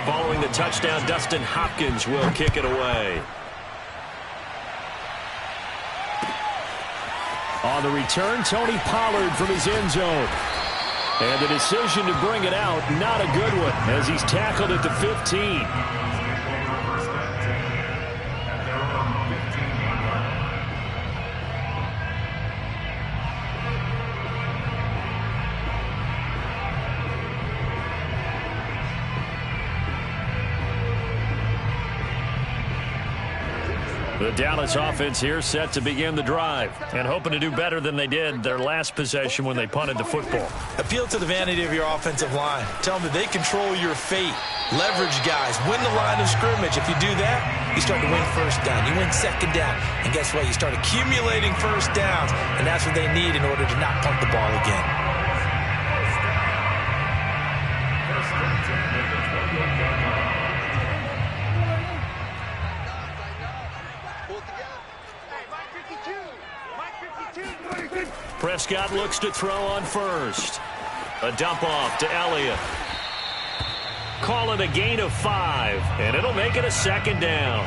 Following the touchdown, Dustin Hopkins will kick it away. On the return, Tony Pollard from his end zone. And the decision to bring it out, not a good one, as he's tackled at the 15. The Dallas offense here set to begin the drive and hoping to do better than they did their last possession when they punted the football. Appeal to the vanity of your offensive line. Tell them that they control your fate. Leverage guys. Win the line of scrimmage. If you do that, you start to win first down. You win second down. And guess what? You start accumulating first downs. And that's what they need in order to not punt the ball again. Prescott looks to throw on first. A dump off to Elliott. Call it a gain of 5, and it'll make it a second down.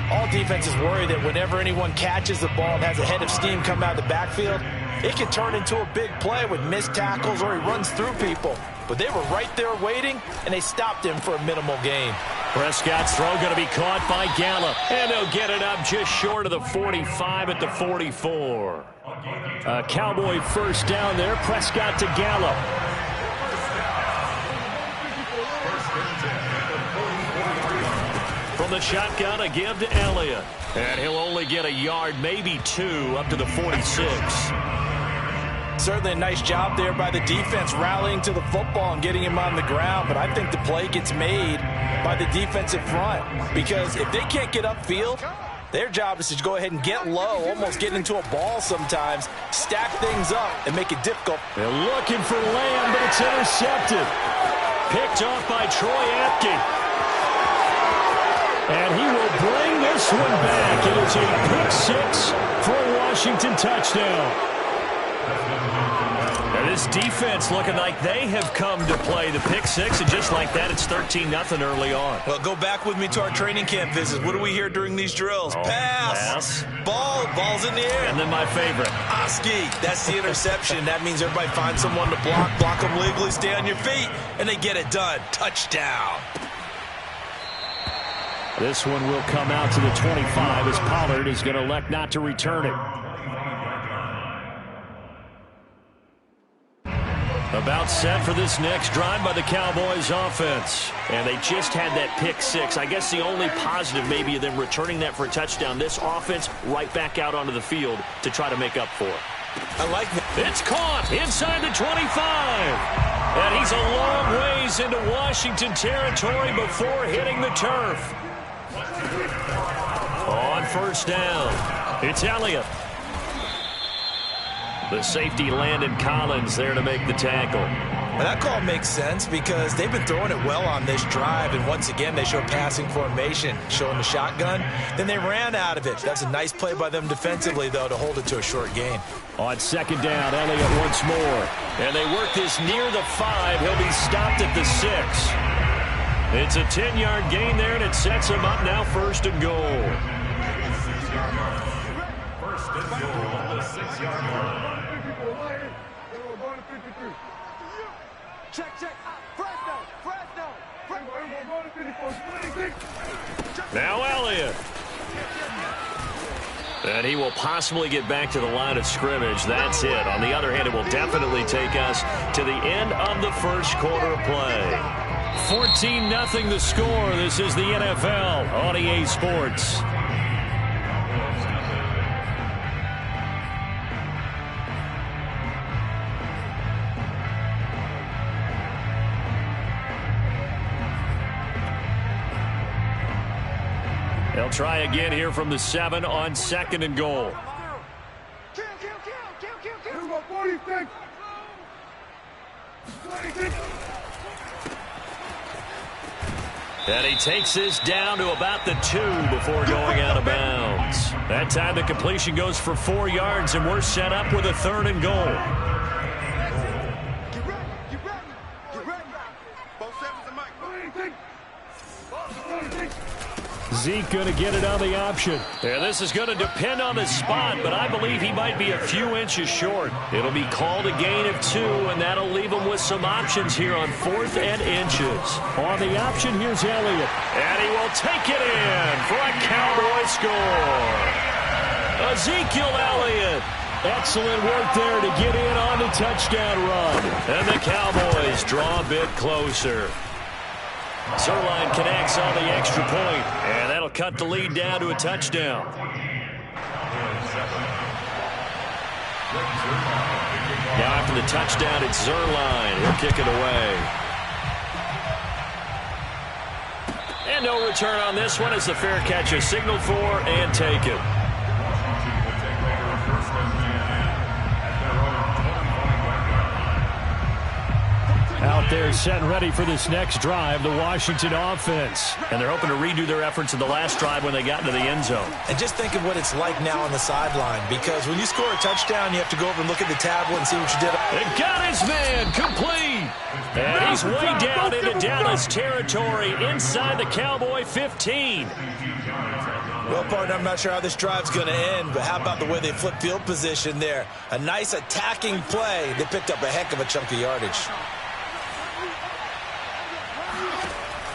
All defenses worry that whenever anyone catches the ball and has a head of steam come out of the backfield, it can turn into a big play with missed tackles or he runs through people. But they were right there waiting, and they stopped him for a minimal gain. Prescott's throw going to be caught by Gallup, and they'll get it up just short of the 45 at the 44. A Cowboy first down there. Prescott to Gallup. From the shotgun, a give to Elliott. And he'll only get a yard, maybe 2, up to the 46. Certainly a nice job there by the defense rallying to the football and getting him on the ground. But I think the play gets made by the defensive front. Because if they can't get upfield, their job is to go ahead and get low, almost get into a ball sometimes, stack things up, and make it difficult. They're looking for Lamb, but it's intercepted. Picked off by Troy Apke. And he will bring this one back. It is a pick 6 for a Washington touchdown. Now this defense looking like they have come to play the pick 6, and just like that, it's 13-0 early on. Well, go back with me to our training camp visits. What do we hear during these drills? Pass. Ball's in the air. And then my favorite. Oski. That's the interception. That means everybody finds someone to block them legally, stay on your feet, and they get it done. Touchdown. This one will come out to the 25 as Pollard is going to elect not to return it. About set for this next drive by the Cowboys offense. And they just had that pick 6. I guess the only positive maybe of them returning that for a touchdown. This offense right back out onto the field to try to make up for it. I like that. It's caught inside the 25. And he's a long ways into Washington territory before hitting the turf. On first down, it's Elliott. The safety, Landon Collins, there to make the tackle. Well, that call makes sense because they've been throwing it well on this drive, and once again they show passing formation, showing the shotgun. Then they ran out of it. That's a nice play by them defensively, though, to hold it to a short gain. On second down, Elliott once more. And they work this near the 5. He'll be stopped at the 6. It's a 10-yard gain there, and it sets him up now first and goal. First and goal on the 6-yard line. Check. Now Elliott. And he will possibly get back to the line of scrimmage. That's it. On the other hand, it will definitely take us to the end of the first quarter of play. 14-0 the score. This is the NFL on EA Sports. They'll try again here from the 7 on second and goal. Kill. 46. 26. And he takes this down to about the 2 before going out of bounds. That time the completion goes for 4 yards, and we're set up with a 3rd and goal. Zeke going to get it on the option. Yeah, this is going to depend on the spot, but I believe he might be a few inches short. It'll be called a gain of 2, and that'll leave him with some options here on 4th and inches. On the option, here's Elliott. And he will take it in for a Cowboy score. Ezekiel Elliott. Excellent work there to get in on the touchdown run. And the Cowboys draw a bit closer. Zerline connects on the extra point, and that'll cut the lead down to a touchdown. Now after the touchdown, it's Zerline. He'll kick it away. And no return on this one as the fair catch is signaled for and taken. Out there set and ready for this next drive, the Washington offense. And they're hoping to redo their efforts in the last drive when they got into the end zone. And just think of what it's like now on the sideline, because when you score a touchdown, you have to go over and look at the tablet and see what you did. It got his man complete. And he's way down into Dallas territory inside the Cowboy 15. Well, partner, I'm not sure how this drive's going to end, but how about the way they flip field position there? A nice attacking play. They picked up a heck of a chunk of yardage.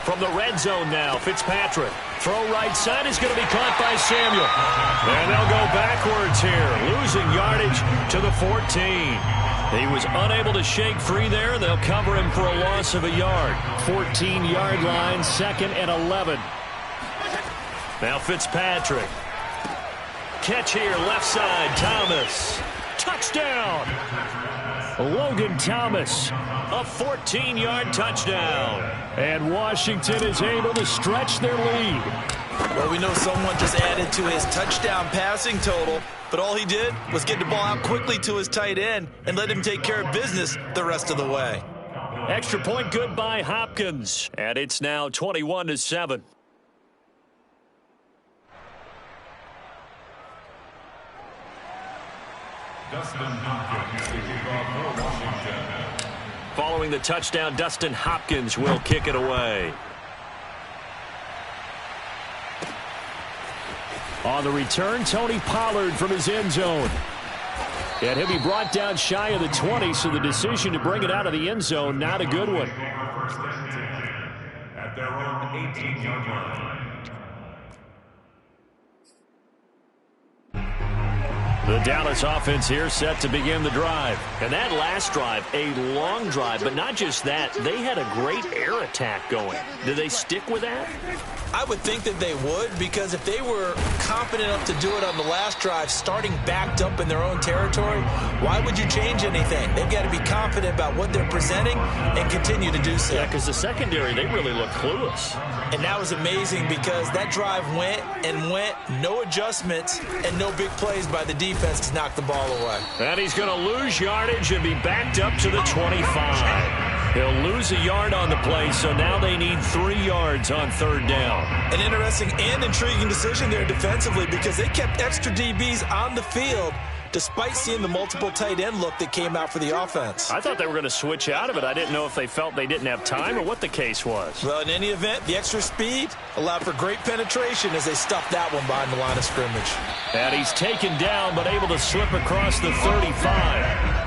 From the red zone now, Fitzpatrick. Throw right side is going to be caught by Samuel. And they'll go backwards here, losing yardage to the 14. He was unable to shake free there, and they'll cover him for a loss of a yard. 14-yard line, 2nd and 11. Now Fitzpatrick. Catch here, left side, Thomas. Touchdown! Logan Thomas. A 14-yard touchdown. And Washington is able to stretch their lead. Well, we know someone just added to his touchdown passing total, but all he did was get the ball out quickly to his tight end and let him take care of business the rest of the way. Extra point good by Hopkins. And it's now 21-7. Following the touchdown, Dustin Hopkins will kick it away. On the return, Tony Pollard from his end zone. And he'll be brought down shy of the 20, so the decision to bring it out of the end zone, not a good one. At their own 18-yard line. The Dallas offense here set to begin the drive. And that last drive, a long drive, but not just that. They had a great air attack going. Do they stick with that? I would think that they would, because if they were confident enough to do it on the last drive, starting backed up in their own territory, why would you change anything? They've got to be confident about what they're presenting and continue to do so. Yeah, because the secondary, they really look clueless. And that was amazing because that drive went and went, no adjustments, and no big plays by the defense to knock the ball away. And he's going to lose yardage and be backed up to the 25. He'll lose a yard on the play, so now they need 3 yards on 3rd down. An interesting and intriguing decision there defensively, because they kept extra DBs on the field despite seeing the multiple tight end look that came out for the offense. I thought they were going to switch out of it. I didn't know if they felt they didn't have time or what the case was. Well, in any event, the extra speed allowed for great penetration as they stuffed that one behind the line of scrimmage. And he's taken down but able to slip across the 35.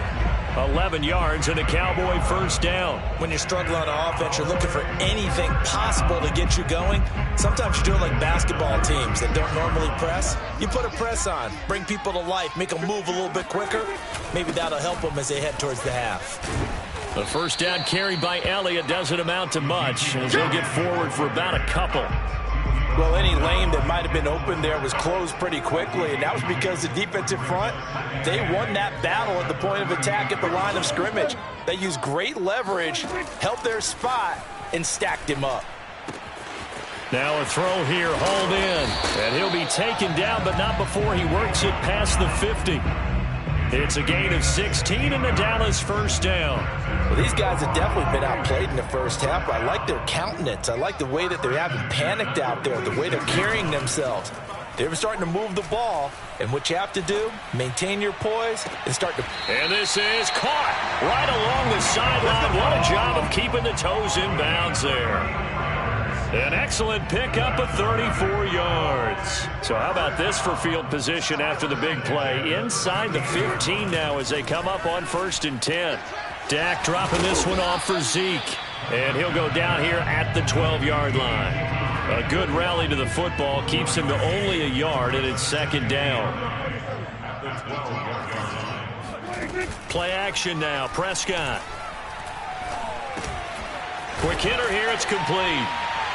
11 yards and a Cowboy 1st down. When you're struggling on offense, you're looking for anything possible to get you going. Sometimes you do it like basketball teams that don't normally press. You put a press on, bring people to life, make them move a little bit quicker. Maybe that'll help them as they head towards the half. The 1st down carried by Elliott doesn't amount to much, as he'll get forward for about a couple. Well, any lane that might have been open there was closed pretty quickly, and that was because the defensive front, they won that battle at the point of attack at the line of scrimmage. They used great leverage, held their spot, and stacked him up. Now a throw here, hauled in, and he'll be taken down, but not before he works it past the 50. It's a gain of 16 and the Dallas first down. Well, these guys have definitely been outplayed in the first half. I like their countenance. I like the way that they haven't panicked out there, the way they're carrying themselves. They're starting to move the ball, and what you have to do, maintain your poise and start to... And this is caught right along the sideline. What a job of keeping the toes in bounds there. An excellent pickup of 34 yards. So how about this for field position after the big play? Inside the 15 now as they come up on 1st and 10. Dak dropping this one off for Zeke. And he'll go down here at the 12-yard line. A good rally to the football keeps him to only a yard, and it's 2nd down. Play action now. Prescott. Quick hitter here. It's complete.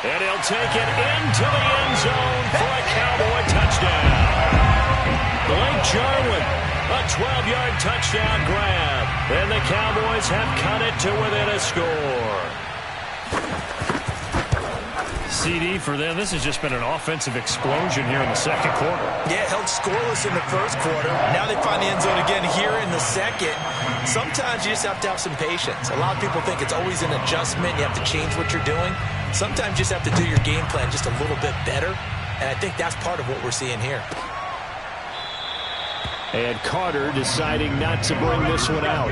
And he'll take it into the end zone for a Cowboy touchdown. Blake Jarwin, a 12-yard touchdown grab. And the Cowboys have cut it to within a score. CD for them. This has just been an offensive explosion here in the 2nd quarter. Yeah, held scoreless in the 1st quarter. Now they find the end zone again here in the 2nd. Sometimes you just have to have some patience. A lot of people think it's always an adjustment. You have to change what you're doing. Sometimes you just have to do your game plan just a little bit better. And I think that's part of what we're seeing here. And Carter deciding not to bring this one out.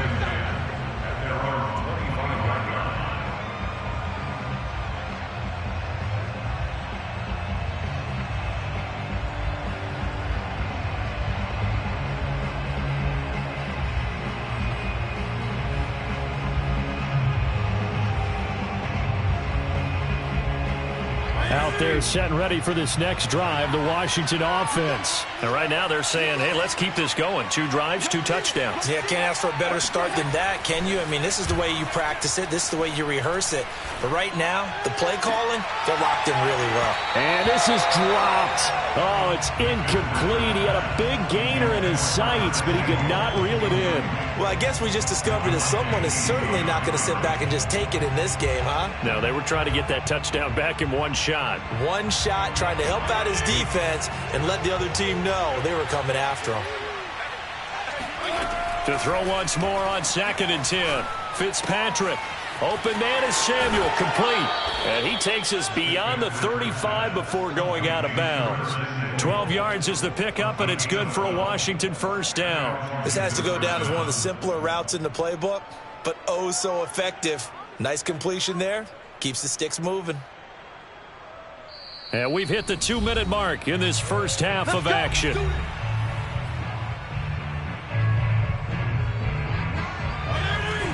Out there set and ready for this next drive, the Washington offense. And right now they're saying, hey, let's keep this going. 2 drives, 2 touchdowns. Yeah, can't ask for a better start than that, can you? I mean, this is the way you practice it. This is the way you rehearse it. But right now, the play calling, they're locked in really well. And this is dropped. Oh, it's incomplete. He had a big gainer in his sights, but he could not reel it in. Well, I guess we just discovered that someone is certainly not going to sit back and just take it in this game, huh? No, they were trying to get that touchdown back in one shot. One shot, trying to help out his defense and let the other team know they were coming after him. To throw once more on 2nd and 10. Fitzpatrick. Open man is Samuel, complete. And he takes us beyond the 35 before going out of bounds. 12 yards is the pickup, and it's good for a Washington first down. This has to go down as one of the simpler routes in the playbook, but oh so effective. Nice completion there. Keeps the sticks moving. And we've hit the 2-minute mark in this first half of action.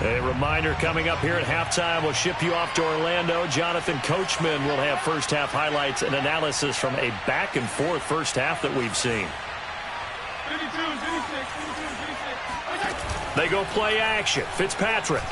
A reminder coming up here at halftime, we'll ship you off to Orlando. Jonathan Coachman will have first half highlights and analysis from a back-and-forth first half that we've seen. They go play action. Fitzpatrick.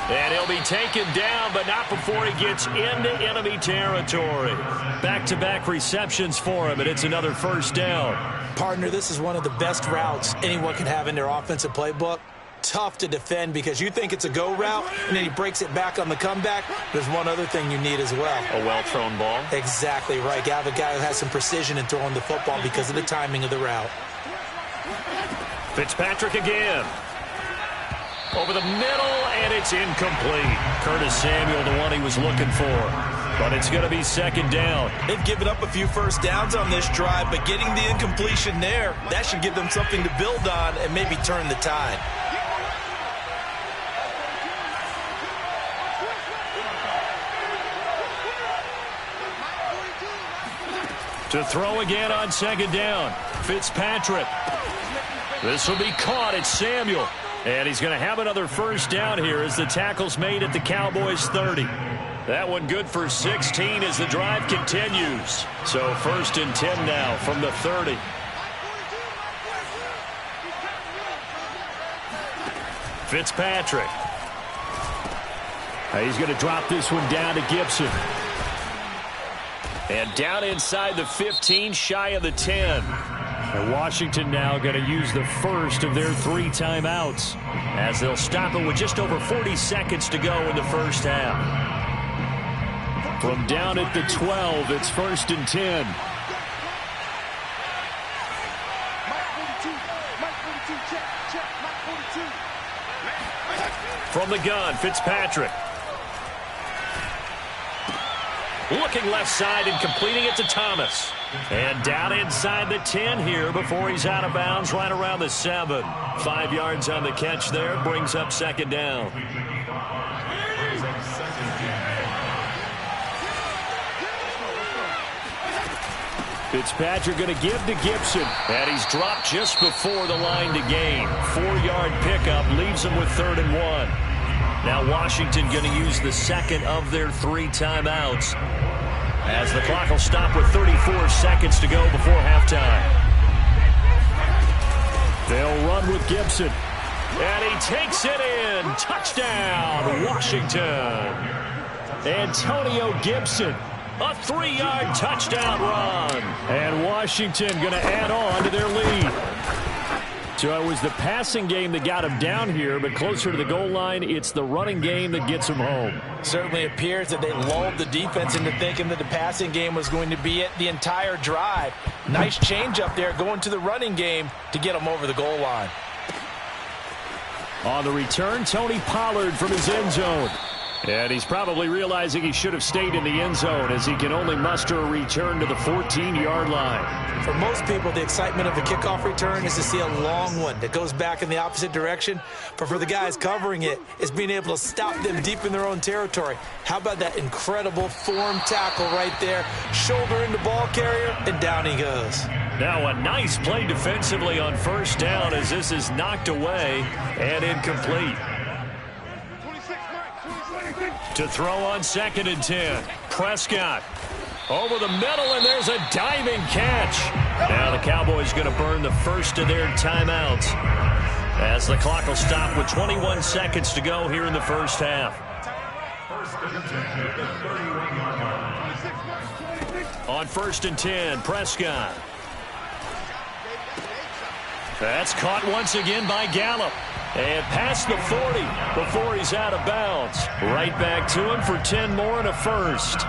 And he'll be taken down, but not before he gets into enemy territory. Back-to-back receptions for him, and it's another first down. Partner, this is one of the best routes anyone can have in their offensive playbook. Tough to defend because you think it's a go route, and then he breaks it back on the comeback. There's one other thing you need as well. A well-thrown ball. Exactly right. You have a guy who has some precision in throwing the football because of the timing of the route. Fitzpatrick again. Over the middle, and it's incomplete. Curtis Samuel, the one he was looking for. But it's going to be 2nd down. They've given up a few first downs on this drive, but getting the incompletion there, that should give them something to build on and maybe turn the tide. To throw again on 2nd down. Fitzpatrick. This will be caught. It's Samuel. And he's going to have another first down here as the tackle's made at the Cowboys' 30. That one good for 16 as the drive continues. So 1st and 10 now from the 30. Fitzpatrick. He's going to drop this one down to Gibson. And down inside the 15, shy of the 10. And Washington now going to use the first of their 3 timeouts as they'll stop it with just over 40 seconds to go in the first half. From down at the 12, it's 1st and 10. From the gun, Fitzpatrick. Looking left side and completing it to Thomas. And down inside the 10 here before he's out of bounds right around the 7. 5 yards on the catch there, brings up second down. Fitzpatrick going to give to Gibson. And he's dropped just before the line to gain. 4-yard pickup leaves him with 3rd and 1. Now Washington going to use the second of their 3 timeouts, as the clock will stop with 34 seconds to go before halftime. They'll run with Gibson. And he takes it in. Touchdown, Washington. Antonio Gibson. A 3-yard touchdown run. And Washington going to add on to their lead. So it was the passing game that got him down here, but closer to the goal line, it's the running game that gets him home. Certainly appears that they lulled the defense into thinking that the passing game was going to be it the entire drive. Nice change up there going to the running game to get him over the goal line. On the return, Tony Pollard from his end zone. And he's probably realizing he should have stayed in the end zone, as he can only muster a return to the 14-yard line. For most people, the excitement of a kickoff return is to see a long one that goes back in the opposite direction. But for the guys covering it, it's being able to stop them deep in their own territory. How about that incredible form tackle right there? Shoulder into ball carrier, and down he goes. Now a nice play defensively on first down, as this is knocked away and incomplete. To throw on 2nd and 10. Prescott over the middle, and there's a diving catch. Now the Cowboys going to burn the first of their timeouts, as the clock will stop with 21 seconds to go here in the first half. On 1st and 10, Prescott. That's caught once again by Gallup. And past the 40 before he's out of bounds. Right back to him for 10 more and a first.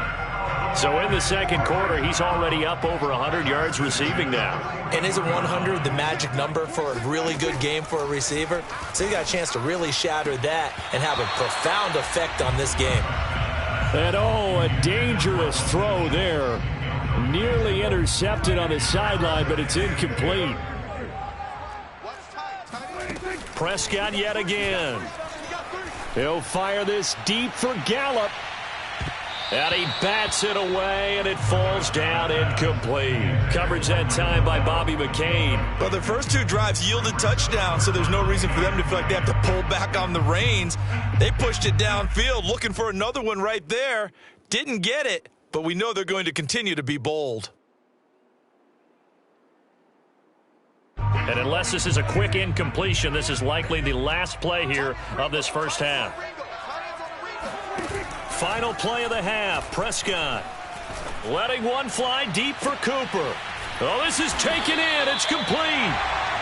So in the second quarter, he's already up over 100 yards receiving now. And isn't 100 the magic number for a really good game for a receiver? So he got a chance to really shatter that and have a profound effect on this game. And a dangerous throw there. Nearly intercepted on the sideline, but it's incomplete. Prescott yet again. He'll fire this deep for Gallup. And he bats it away, and it falls down incomplete. Coverage that time by Bobby McCain. Well, the first 2 drives yielded touchdowns, so there's no reason for them to feel like they have to pull back on the reins. They pushed it downfield, looking for another one right there. Didn't get it, but we know they're going to continue to be bold. And unless this is a quick incompletion, this is likely the last play here of this first half. Final play of the half, Prescott. Letting one fly deep for Cooper. Oh, this is taken in. It's complete.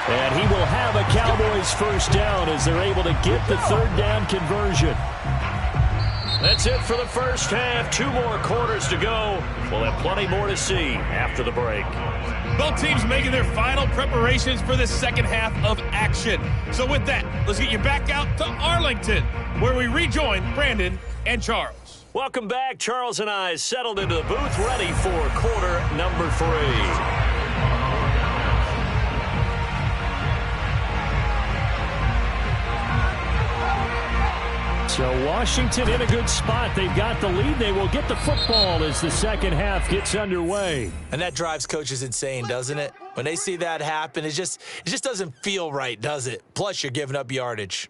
And he will have a Cowboys first down as they're able to get the 3rd down conversion. That's it for the first half. 2 more quarters to go. We'll have plenty more to see after the break. Both teams making their final preparations for the second half of action. So with that, let's get you back out to Arlington, where we rejoin Brandon and Charles. Welcome back. Charles and I settled into the booth, ready for quarter number 3. So Washington in a good spot. They've got the lead. They will get the football as the second half gets underway. And that drives coaches insane, doesn't it? When they see that happen, it just doesn't feel right, does it? Plus, you're giving up yardage.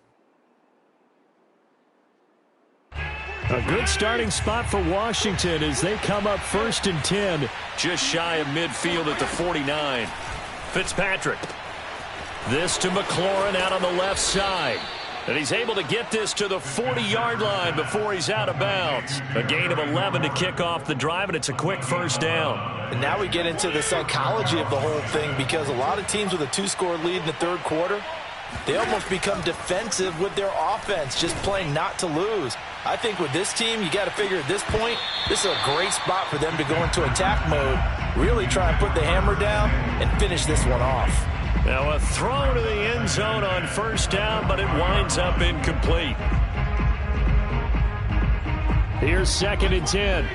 A good starting spot for Washington as they come up 1st and 10. Just shy of midfield at the 49. Fitzpatrick. This to McLaurin out on the left side. And he's able to get this to the 40-yard line before he's out of bounds. A gain of 11 to kick off the drive, and it's a quick first down. And now we get into the psychology of the whole thing, because a lot of teams with a 2-score lead in the 3rd quarter, they almost become defensive with their offense, just playing not to lose. I think with this team, you got to figure at this point, this is a great spot for them to go into attack mode, really try and put the hammer down and finish this one off. Now a throw to the end zone on first down, but it winds up incomplete. Here's 2nd and 10.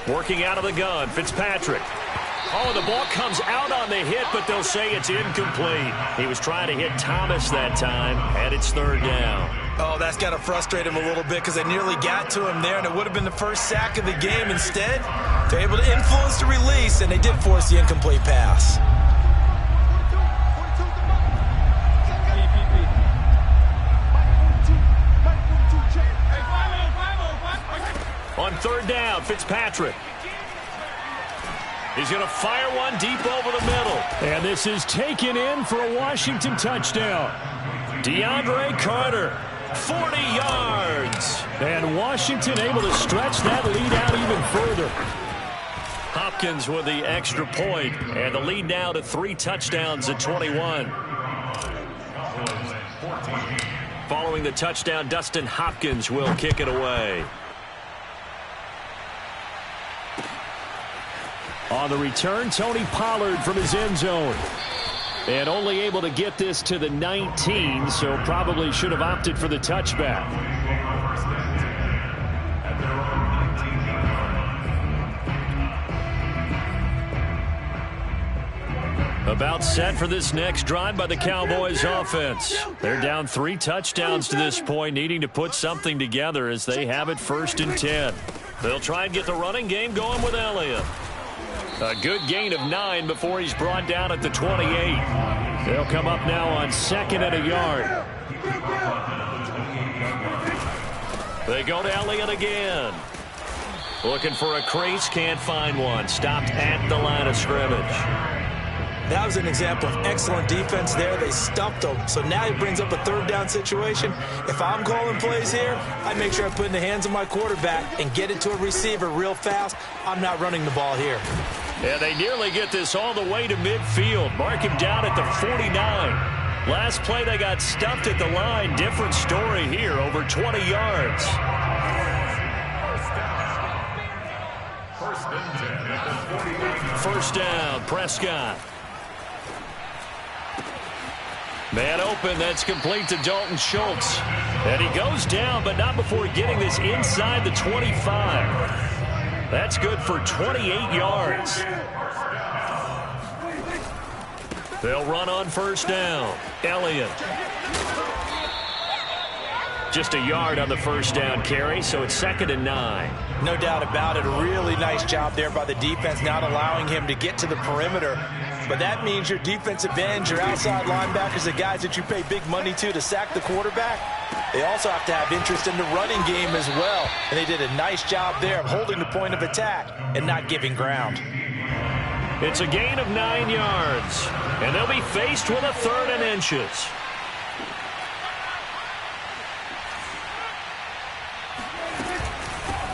Working out of the gun, Fitzpatrick. Oh, the ball comes out on the hit, but they'll say it's incomplete. He was trying to hit Thomas that time, and it's 3rd down. Oh, that's got to frustrate him a little bit because they nearly got to him there, and it would have been the first sack of the game. Instead, they're able to influence the release, and they did force the incomplete pass. On 3rd down, Fitzpatrick. He's going to fire one deep over the middle. And this is taken in for a Washington touchdown. DeAndre Carter, 40 yards. And Washington able to stretch that lead out even further. Hopkins with the extra point, and the lead now to 3 touchdowns at 21. Following the touchdown, Dustin Hopkins will kick it away. On the return, Tony Pollard from his end zone. And only able to get this to the 19, so probably should have opted for the touchback. About set for this next drive by the Cowboys offense. They're down 3 touchdowns to this point, needing to put something together as they have it 1st and 10. They'll try and get the running game going with Elliott. A good gain of 9 before he's brought down at the 28. They'll come up now on 2nd and a yard. They go to Elliott again. Looking for a crease, can't find one. Stopped at the line of scrimmage. That was an example of excellent defense there. They stuffed him. So now he brings up a 3rd down situation. If I'm calling plays here, I make sure I put it in the hands of my quarterback and get it to a receiver real fast. I'm not running the ball here. Yeah, they nearly get this all the way to midfield. Mark him down at the 49. Last play, they got stuffed at the line. Different story here, over 20 yards. First down, Prescott. Man open, that's complete to Dalton Schultz. And he goes down, but not before getting this inside the 25. That's good for 28 yards. They'll run on first down. Elliott. Just a yard on the first down carry, so it's 2nd and 9. No doubt about it. A really nice job there by the defense, not allowing him to get to the perimeter. But that means your defensive ends, your outside linebackers, the guys that you pay big money to sack the quarterback, they also have to have interest in the running game as well. And they did a nice job there of holding the point of attack and not giving ground. It's a gain of 9 yards, and they'll be faced with a 3rd and inches.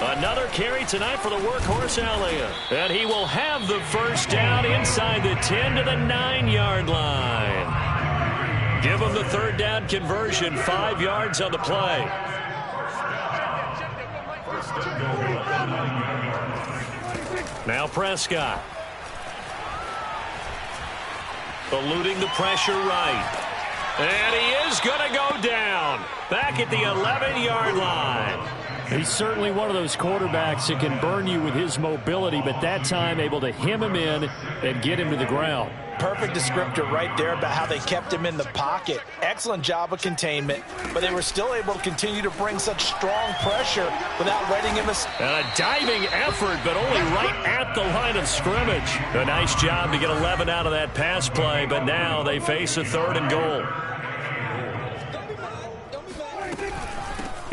Another carry tonight for the workhorse Elliott. And he will have the first down inside the 10 to the 9-yard line. Give him the 3rd down conversion, 5 yards on the play. Now Prescott. Eluding the pressure right. And he is going to go down. Back at the 11-yard line. He's certainly one of those quarterbacks that can burn you with his mobility, but that time able to hem him in and get him to the ground. Perfect descriptor right there about how they kept him in the pocket. Excellent job of containment, but they were still able to continue to bring such strong pressure without letting him escape. And a diving effort, but only right at the line of scrimmage. A nice job to get 11 out of that pass play, but now they face a 3rd and goal.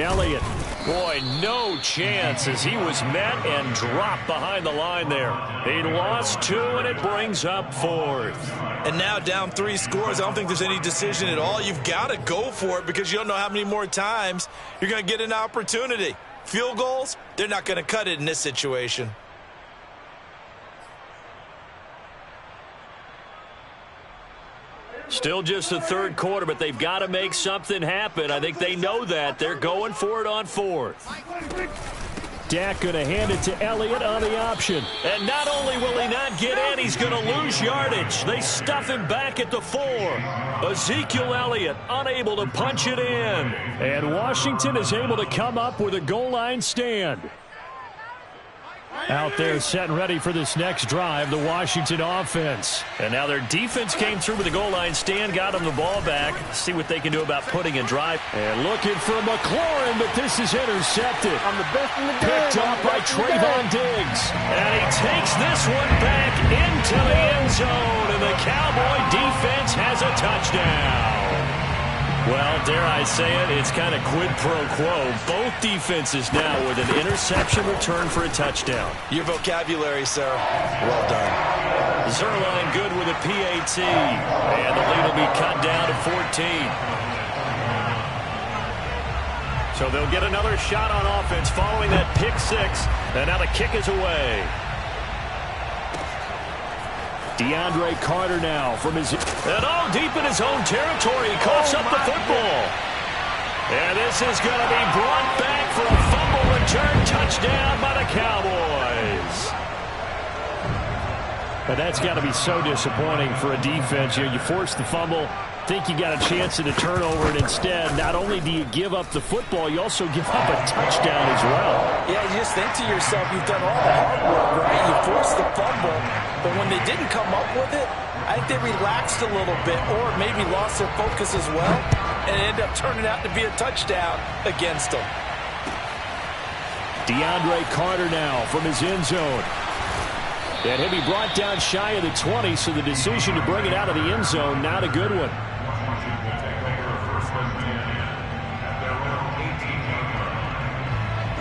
Elliott. Boy, no chance as he was met and dropped behind the line there. He lost 2, and it brings up 4th. And now down 3 scores. I don't think there's any decision at all. You've got to go for it because you don't know how many more times you're going to get an opportunity. Field goals, they're not going to cut it in this situation. Still just the third quarter, but they've got to make something happen. I think they know that. They're going for it on fourth. Dak going to hand it to Elliott on the option. And not only will he not get in, he's going to lose yardage. They stuff him back at the 4. Ezekiel Elliott unable to punch it in. And Washington is able to come up with a goal line stand. Out there set and ready for this next drive, the Washington offense. And now their defense came through with the goal line stand, got them the ball back. See what they can do about putting a drive. And looking for McLaurin, but this is intercepted. I'm the best in the game. Picked up by Trayvon Diggs. And he takes this one back into the end zone, and the Cowboy defense has a touchdown. Well, dare I say it, it's kind of quid pro quo. Both defenses now with an interception return for a touchdown. Your vocabulary, sir. Well done. Zerline good with a PAT. And the lead will be cut down to 14. So they'll get another shot on offense following that pick 6. And now the kick is away. DeAndre Carter now from his... And all deep in his own territory. He coughs up the football. And this is going to be brought back for a fumble return touchdown by the Cowboys. But that's got to be so disappointing for a defense. You force the fumble, think you got a chance at a turnover, and instead, not only do you give up the football, you also give up a touchdown as well. Yeah, you just think to yourself, you've done all the hard work, right? You forced the fumble, but when they didn't come up with it, I think they relaxed a little bit or maybe lost their focus as well, and it ended up turning out to be a touchdown against them. DeAndre Carter now from his end zone. And he'll be brought down shy of the 20, so the decision to bring it out of the end zone, not a good one.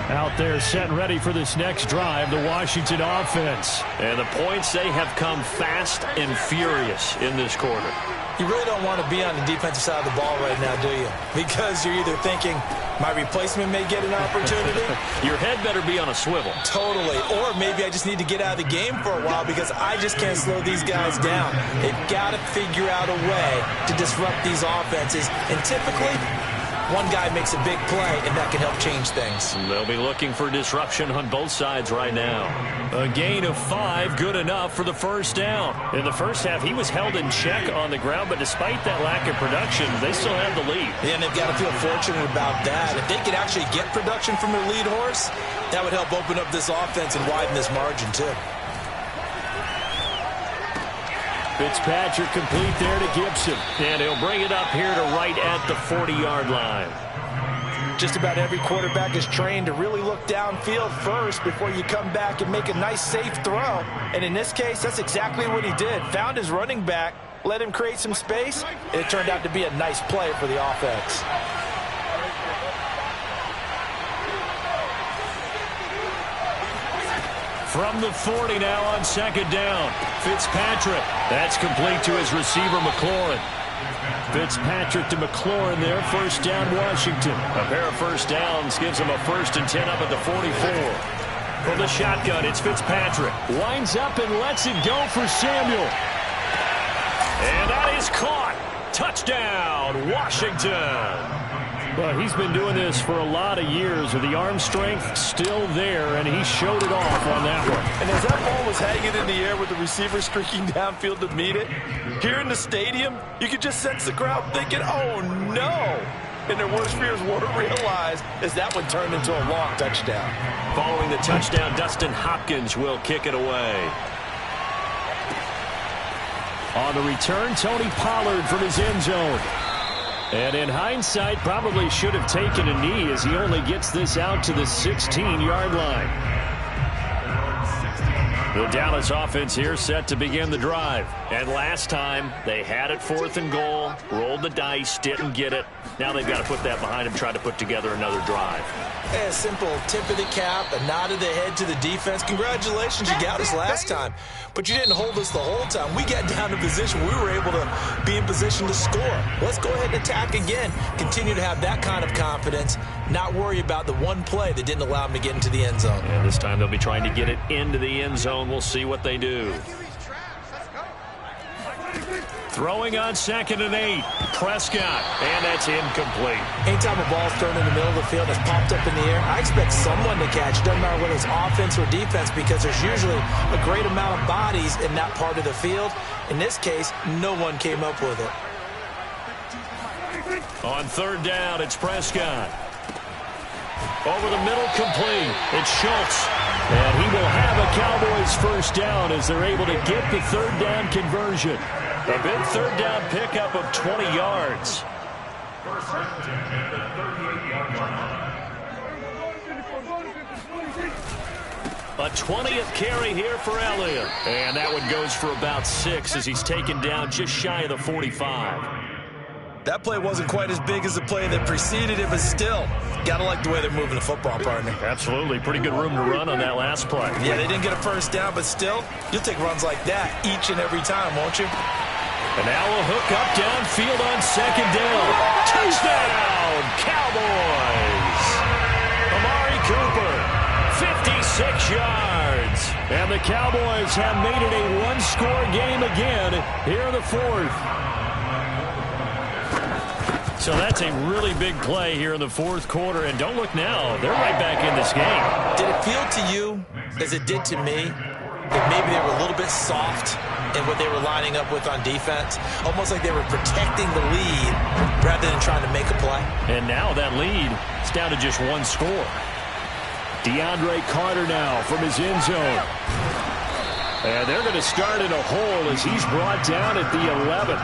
Out there set and ready for this next drive, the Washington offense. And the points, they have come fast and furious in this quarter. You really don't want to be on the defensive side of the ball right now, do you? Because you're either thinking, my replacement may get an opportunity. Your head better be on a swivel. Totally. Or maybe I just need to get out of the game for a while because I just can't slow these guys down. They've got to figure out a way to disrupt these offenses. And typically, one guy makes a big play, and that can help change things. They'll be looking for disruption on both sides right now. A gain of 5, good enough for the first down. In the first half, he was held in check on the ground, but despite that lack of production, they still have the lead. Yeah, and they've got to feel fortunate about that. If they could actually get production from their lead horse, that would help open up this offense and widen this margin, too. Fitzpatrick complete there to Gibson. And he'll bring it up here to right at the 40-yard line. Just about every quarterback is trained to really look downfield first before you come back and make a nice, safe throw. And in this case, that's exactly what he did. Found his running back, let him create some space. It turned out to be a nice play for the offense. From the 40 now on second down. Fitzpatrick. That's complete to his receiver, McLaurin. Fitzpatrick to McLaurin there. First down, Washington. A pair of first downs gives him a 1st and 10 up at the 44. From the shotgun, it's Fitzpatrick. Winds up and lets it go for Samuel. And that is caught. Touchdown, Washington. Well, he's been doing this for a lot of years with the arm strength still there, and he showed it off on that one. And as that ball was hanging in the air with the receiver streaking downfield to meet it, here in the stadium, you could just sense the crowd thinking, oh, no. And their worst fears weren't realized as that one turned into a long touchdown. Following the touchdown, Dustin Hopkins will kick it away. On the return, Tony Pollard from his end zone. And in hindsight, probably should have taken a knee as he only gets this out to the 16-yard line. The Dallas offense here set to begin the drive. And last time, they had it 4th and goal, rolled the dice, didn't get it. Now they've got to put that behind them, try to put together another drive. A simple tip of the cap, a nod of the head to the defense. Congratulations, you got us last time. But you didn't hold us the whole time. We got down to position. We were able to be in position to score. Let's go ahead and attack again. Continue to have that kind of confidence. Not worry about the one play that didn't allow them to get into the end zone. And this time they'll be trying to get it into the end zone. We'll see what they do. Throwing on 2nd and 8. Prescott, and that's incomplete. Anytime a ball's thrown in the middle of the field that's popped up in the air, I expect someone to catch. Doesn't matter whether it's offense or defense, because there's usually a great amount of bodies in that part of the field. In this case, no one came up with it. On 3rd down, it's Prescott. Over the middle, complete. It's Schultz. And he will have a Cowboys first down as they're able to get the 3rd down conversion. A big 3rd down pickup of 20 yards. A 20th carry here for Elliott. And that one goes for about 6 as he's taken down just shy of the 45. That play wasn't quite as big as the play that preceded it, but still, got to like the way they're moving the football, partner. Absolutely. Pretty good room to run on that last play. Yeah, they didn't get a first down, but still, you'll take runs like that each and every time, won't you? And now a hook up downfield on 2nd down. Touchdown, Cowboys! Amari Cooper, 56 yards. And the Cowboys have made it a one-score game again here in the 4th. So that's a really big play here in the 4th quarter. And don't look now, they're right back in this game. Did it feel to you, as it did to me, that maybe they were a little bit soft in what they were lining up with on defense? Almost like they were protecting the lead rather than trying to make a play. And now that lead is down to just one score. DeAndre Carter now from his end zone. And they're going to start in a hole as he's brought down at the 11.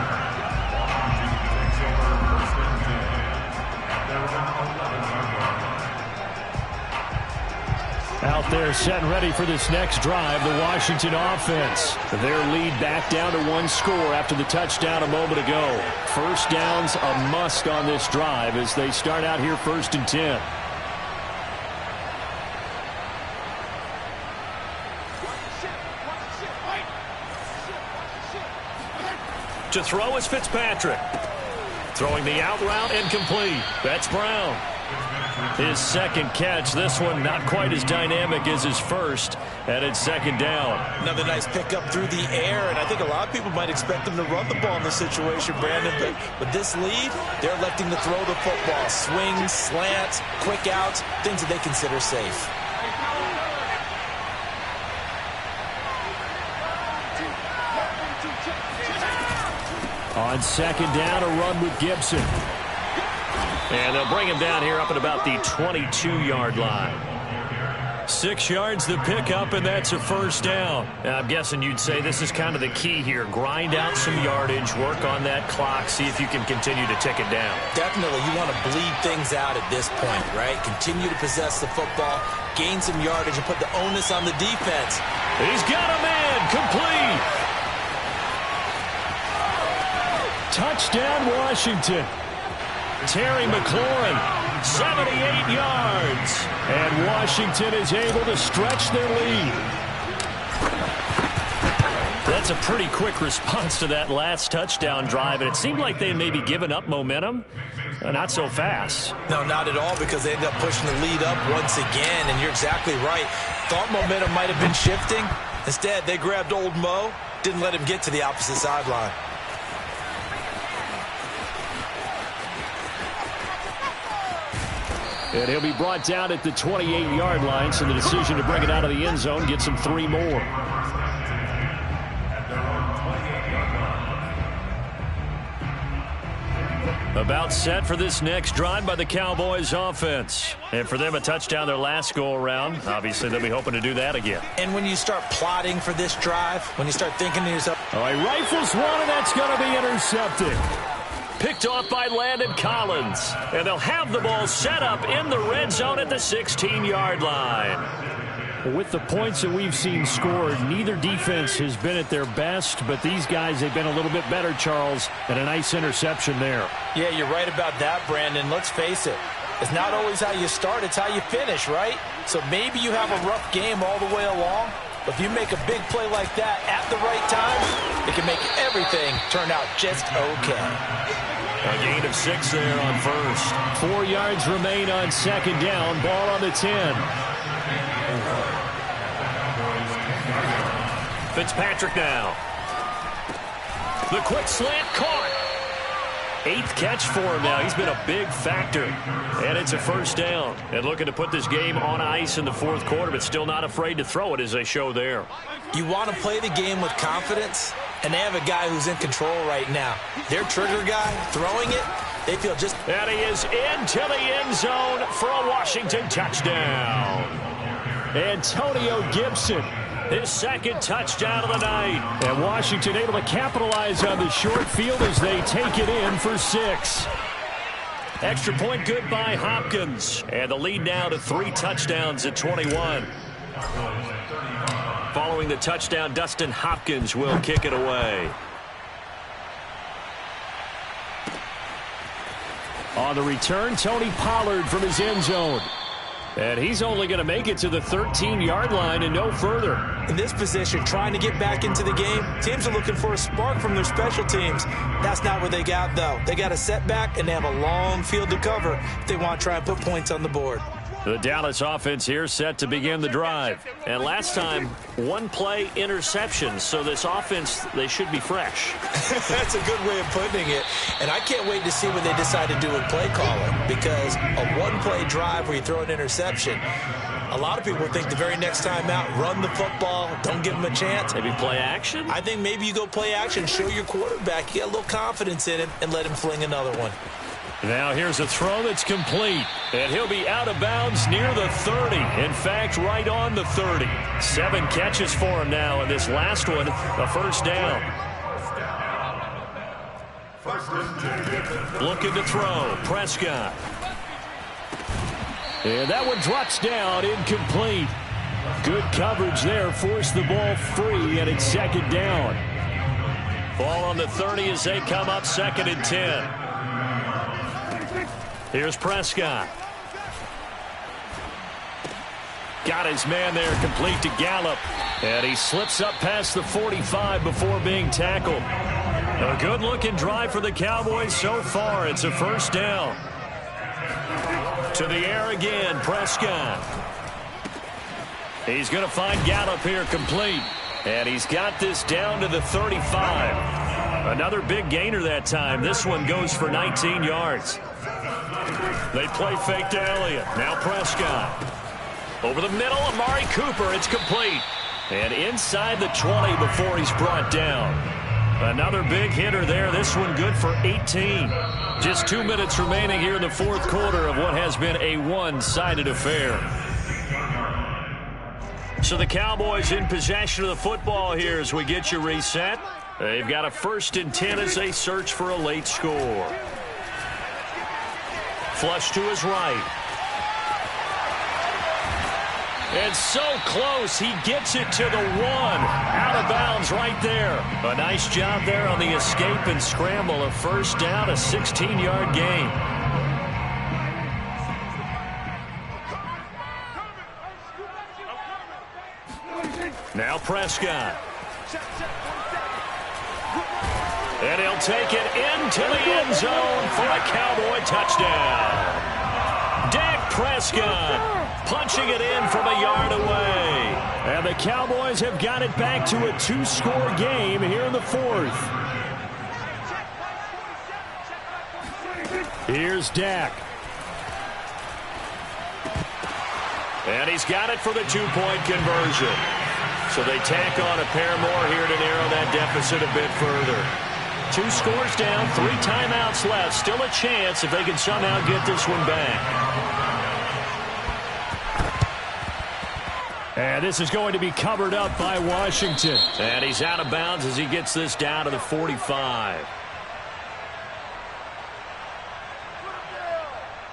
Out there set and ready for this next drive, the Washington offense. Their lead back down to one score after the touchdown a moment ago. First down's a must on this drive as they start out here 1st and 10. To throw is Fitzpatrick. Throwing the out route and complete. That's Brown. His 2nd catch. This one not quite as dynamic as his first. And it's 2nd down. Another nice pickup through the air, and I think a lot of people might expect them to run the ball in this situation, Brandon. But with this lead, they're electing to throw the football. Swings, slants, quick outs, things that they consider safe. On 2nd down, a run with Gibson. And they'll bring him down here up at about the 22-yard line. 6 yards the pickup, and that's a first down. Now, I'm guessing you'd say this is kind of the key here. Grind out some yardage, work on that clock, see if you can continue to tick it down. Definitely. You want to bleed things out at this point, right? Continue to possess the football, gain some yardage, and put the onus on the defense. He's got a man. Complete. Touchdown, Washington. Terry McLaurin, 78 yards. And Washington is able to stretch their lead. That's a pretty quick response to that last touchdown drive, and it seemed like they may be giving up momentum. Not so fast. No, not at all, because they ended up pushing the lead up once again, and you're exactly right. Thought momentum might have been shifting. Instead, they grabbed old Mo, didn't let him get to the opposite sideline. And he'll be brought down at the 28-yard line, so the decision to bring it out of the end zone gets him 3 more. About set for this next drive by the Cowboys offense. And for them, a touchdown their last go-around. Obviously, they'll be hoping to do that again. And when you start plotting for this drive, when you start thinking to yourself, oh, he rifles one, and that's going to be intercepted. Picked off by Landon Collins. And they'll have the ball set up in the red zone at the 16-yard line. With the points that we've seen scored, neither defense has been at their best, but these guys, they've been a little bit better, Charles, and a nice interception there. Yeah, you're right about that, Brandon. Let's face it. It's not always how you start, it's how you finish, right? So maybe you have a rough game all the way along, but if you make a big play like that at the right time, it can make everything turn out just okay. A gain of 6 there on first. 4 yards remain on 2nd down. Ball on the 10. Fitzpatrick now. The quick slant caught. 8th catch for him now. He's been a big factor. And it's a first down. And looking to put this game on ice in the 4th quarter, but still not afraid to throw it as they show there. You want to play the game with confidence, and they have a guy who's in control right now. Their trigger guy, throwing it, they feel just... And he is into the end zone for a Washington touchdown. Antonio Gibson, his 2nd touchdown of the night. And Washington able to capitalize on the short field as they take it in for 6. Extra point good by Hopkins. And the lead now to 3 touchdowns at 21. Following the touchdown, Dustin Hopkins will kick it away. On the return, Tony Pollard from his end zone. And he's only going to make it to the 13-yard line and no further. In this position, trying to get back into the game, teams are looking for a spark from their special teams. That's not what they got, though. They got a setback, and they have a long field to cover if they want to try and put points on the board. The Dallas offense here set to begin the drive. And last time, 1-play interception. So this offense, they should be fresh. That's a good way of putting it. And I can't wait to see what they decide to do with play calling. Because a 1-play drive where you throw an interception, a lot of people think the very next time out, run the football, don't give them a chance. Maybe play action? I think maybe you go play action, show your quarterback, you get a little confidence in him, and let him fling another one. Now here's a throw that's complete. And he'll be out of bounds near the 30. In fact, right on the 30. 7 catches for him now, and this last one, a first down. Looking to throw. Prescott. And that one drops down, incomplete. Good coverage there, forced the ball free, and it's 2nd down. Ball on the 30 as they come up 2nd and 10. Here's Prescott. Got his man there, complete to Gallup. And he slips up past the 45 before being tackled. A good-looking drive for the Cowboys so far. It's a first down. To the air again, Prescott. He's going to find Gallup here, complete. And he's got this down to the 35. Another big gainer that time. This one goes for 19 yards. They play fake to Elliott. Now Prescott. Over the middle, Amari Cooper. It's complete. And inside the 20 before he's brought down. Another big hitter there. This one good for 18. Just 2 minutes remaining here in the 4th quarter of what has been a one-sided affair. So the Cowboys in possession of the football here as we get you reset. They've got a 1st and 10 as they search for a late score. Flush to his right. And so close, he gets it to the 1. Out of bounds right there. A nice job there on the escape and scramble. A first down, a 16-yard gain. Now Prescott. And he'll take it into the end zone for a Cowboy touchdown. Dak Prescott punching it in from a yard away. And the Cowboys have got it back to a 2-score game here in the 4th. Here's Dak. And he's got it for the 2-point conversion. So they tack on a pair more here to narrow that deficit a bit further. 2 scores down, 3 timeouts left. Still a chance if they can somehow get this one back. And this is going to be covered up by Washington. And he's out of bounds as he gets this down to the 45.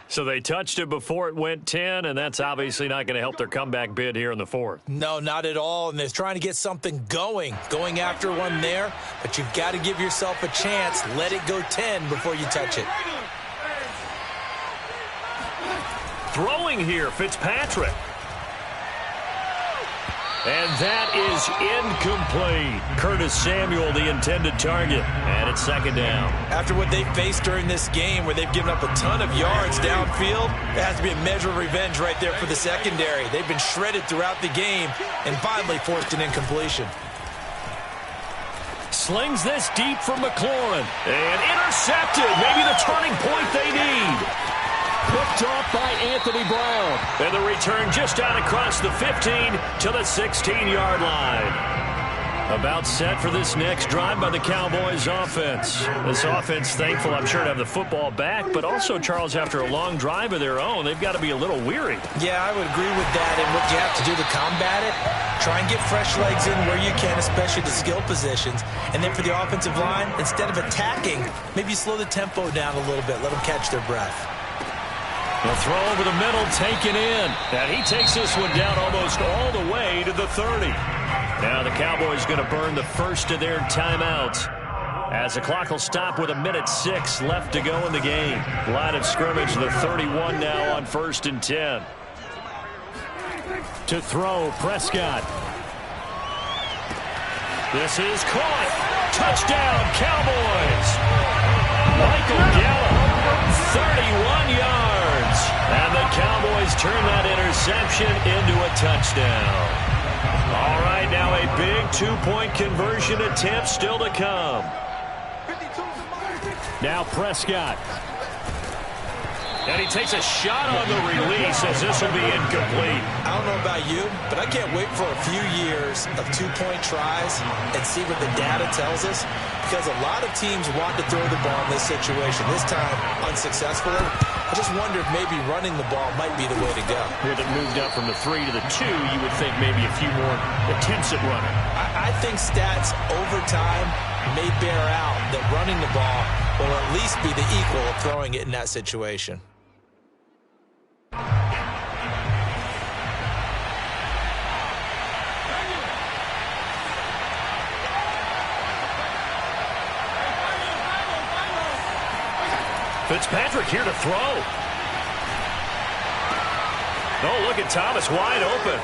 So they touched it before it went 10, and that's obviously not going to help their comeback bid here in the 4th. No, not at all, and they're trying to get something going after one there, but you've got to give yourself a chance. Let it go 10 before you touch it. Throwing here, Fitzpatrick. And that is incomplete. Curtis Samuel, the intended target. And it's 2nd down. After what they faced during this game where they've given up a ton of yards downfield, there has to be a measure of revenge right there for the secondary. They've been shredded throughout the game and finally forced an incompletion. slings this deep for McLaurin. And intercepted. Maybe the turning point they need. Picked off by Anthony Brown. And the return just out across the 15 to the 16-yard line. About set for this next drive by the Cowboys offense. This offense, thankful, I'm sure, to have the football back, but also, Charles, after a long drive of their own, they've got to be a little weary. Yeah, I would agree with that, and what you have to do to combat it, try and get fresh legs in where you can, especially the skill positions. And then for the offensive line, instead of attacking, maybe slow the tempo down a little bit, let them catch their breath. The throw over the middle, taken in. And he takes this one down almost all the way to the 30. Now the Cowboys going to burn the first of their timeouts, as the clock will stop with 1:06 left to go in the game. Line of scrimmage, the 31 now on 1st and 10. To throw, Prescott. This is caught. Touchdown, Cowboys. Michael Gallup, 31 yards. And the Cowboys turn that interception into a touchdown. All right, now a big two-point conversion attempt still to come. Now Prescott. And he takes a shot on the release as this will be incomplete. I don't know about you, but I can't wait for a few years of two-point tries and see what the data tells us, because a lot of teams want to throw the ball in this situation. This time, unsuccessfully. I just wonder if maybe running the ball might be the way to go. With it moved up from the 3 to the 2, you would think maybe a few more attempts at running. I think stats over time may bear out that running the ball will at least be the equal of throwing it in that situation. Fitzpatrick here to throw. Oh, look at Thomas wide open.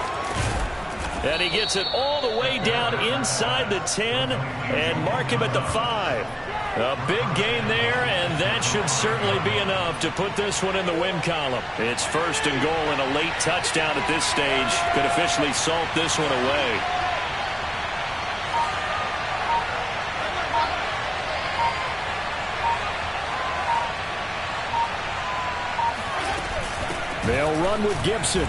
And he gets it all the way down inside the 10 and mark him at the 5. A big gain there, and that should certainly be enough to put this one in the win column. It's 1st and goal, and a late touchdown at this stage could officially salt this one away. They'll run with Gibson.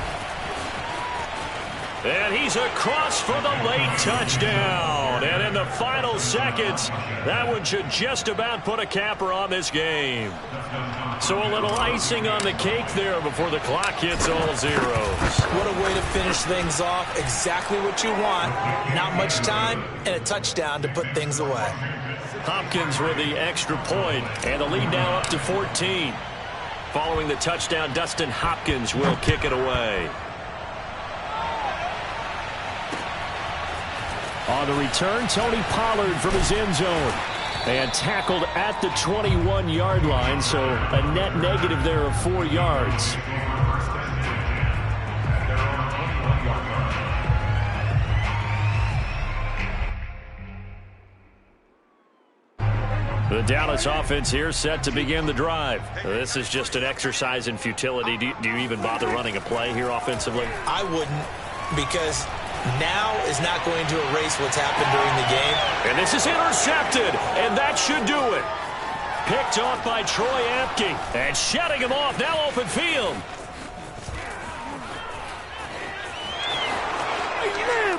And he's across for the late touchdown. And in the final seconds, that one should just about put a capper on this game. So a little icing on the cake there before the clock hits all zeros. What a way to finish things off. Exactly what you want. Not much time and a touchdown to put things away. Hopkins with the extra point, and the lead now up to 14. Following the touchdown, Dustin Hopkins will kick it away. On the return, Tony Pollard from his end zone. And tackled at the 21-yard line, so a net negative there of 4 yards. The Dallas offense here set to begin the drive. This is just an exercise in futility. Do you even bother running a play here offensively? I wouldn't, because now is not going to erase what's happened during the game. And this is intercepted, and that should do it. Picked off by Troy Apke, and shutting him off, now open field.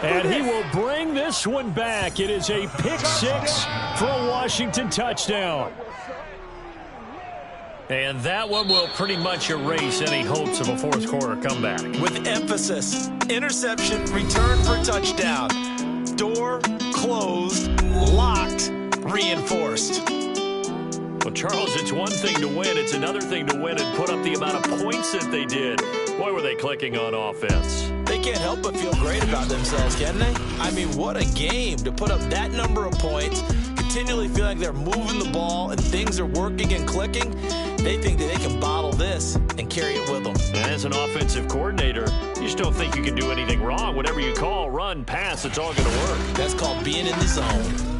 And he will bring this one back. It is a pick 6 for a Washington touchdown. And that one will pretty much erase any hopes of a fourth quarter comeback. With emphasis, interception, return for touchdown. Door closed, locked, reinforced. Well, Charles, it's one thing to win. It's another thing to win and put up the amount of points that they did. Boy, were they clicking on offense. They can't help but feel great about themselves, can they? I mean, what a game to put up that number of points, continually feel like they're moving the ball and things are working and clicking. They think that they can bottle this and carry it with them. And as an offensive coordinator, you just don't think you can do anything wrong. Whatever you call, run, pass, it's all going to work. That's called being in the zone.